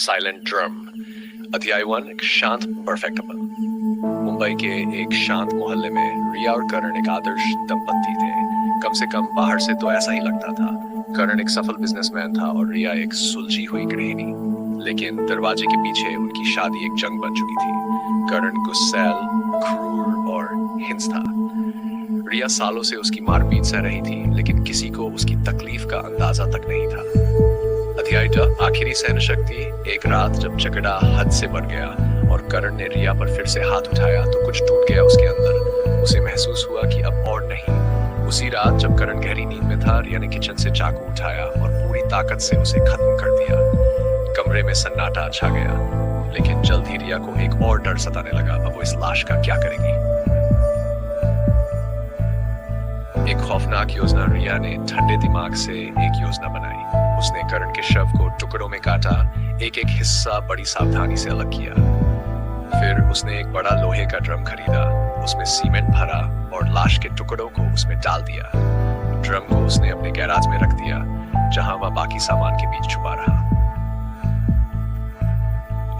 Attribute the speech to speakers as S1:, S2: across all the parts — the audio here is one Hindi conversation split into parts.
S1: Silent drum. अध्याय 1। एक शांत परफेक्ट कपल। मुंबई के एक शांत मोहल्ले में रिया और करण एक आदर्श दंपति थे। कम से कम बाहर से तो ऐसा ही लगता था। करण एक सफल बिजनेसमैन था और रिया एक सुलझी हुई गृहिणी। लेकिन दरवाजे के पीछे उनकी शादी एक जंग बन चुकी थी। करण गुस्सैल, क्रूर और हिंस था। रिया सालों से उसकी मारपीट सह रही थी, लेकिन किसी को उसकी तकलीफ का अंदाजा तक नहीं था। अध्याय 2। आखिरी सहन शक्ति। एक रात जब झगड़ा हद से बढ़ गया और करण ने रिया पर फिर से हाथ उठाया तो कुछ टूट गया उसके अंदर। उसे महसूस हुआ कि अब और नहीं। उसी रात जब करण गहरी नींद में था, रिया ने किचन से चाकू उठाया और पूरी ताकत से उसे खत्म कर दिया। कमरे में सन्नाटा छा गया, लेकिन जल्द ही रिया को एक और डर सताने लगा। अब वो इस लाश का क्या करेगी? एक खौफनाक योजना। रिया ने ठंडे दिमाग से एक योजना बनाई। उसने करण के शव को टुकड़ों में काटा, एक एक हिस्सा बड़ी सावधानी से अलग किया। फिर उसने एक बड़ा लोहे का ड्रम खरीदा, उसमें सीमेंट भरा और लाश के टुकड़ों को उसमें डाल दिया। ड्रम को उसने अपने गैराज में रख दिया, जहां वह बाकी सामान के बीच छुपा रहा।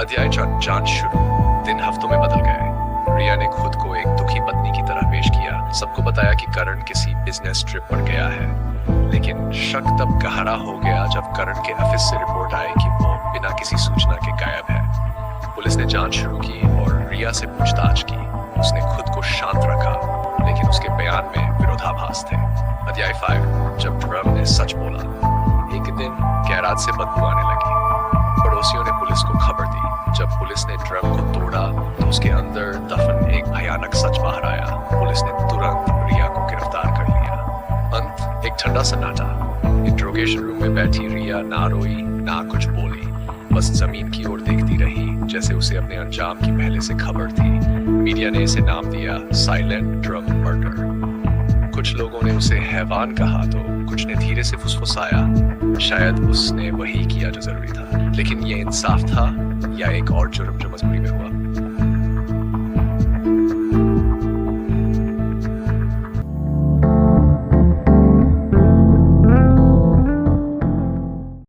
S1: अध्याय 4। जांच शुरू। दिन हफ्तों में बदल गए। रिया ने खुद को एक दुखी पत्नी की तरह पेश किया। सबको बताया कि करण किसी बिजनेस ट्रिप पर गया है, लेकिन शक तब गहरा हो गया जब करण के ऑफिस से रिपोर्ट आई कि वो बिना किसी सूचना के गायब है। पुलिस ने जांच शुरू की और रिया से पूछताछ की। उसने खुद को शांत रखा, लेकिन उसके बयान में विरोधाभास थे। अध्याय 5। जब ड्रम ने सच बोला। एक दिन गैराज से बदबू आने लगी। पड़ोसियों ने पुलिस को खबर दी। जब पुलिस ने ड्रम को तोड़ा तो उसके अंदर दफन एक भयानक सच बाहर आया। पुलिस ने तुरंत रिया को गिरफ्तार कर लिया। अंत एक ठंडा सन्नाटा। इंट्रोगेशन रूम में बैठी रिया ना रोई ना कुछ बोली, बस जमीन की ओर देखती रही, जैसे उसे अपने अंजाम की पहले से खबर थी। मीडिया ने इसे नाम दिया साइलेंट ड्रम मर्डर। कुछ लोगों ने उसे हैवान कहा तो कुछ ने धीरे से फुसफुसाया। शायद उसने वही किया जो जरूरी था। लेकिन ये इंसाफ था या एक और जुर्म जो मजबूरी में हुआ?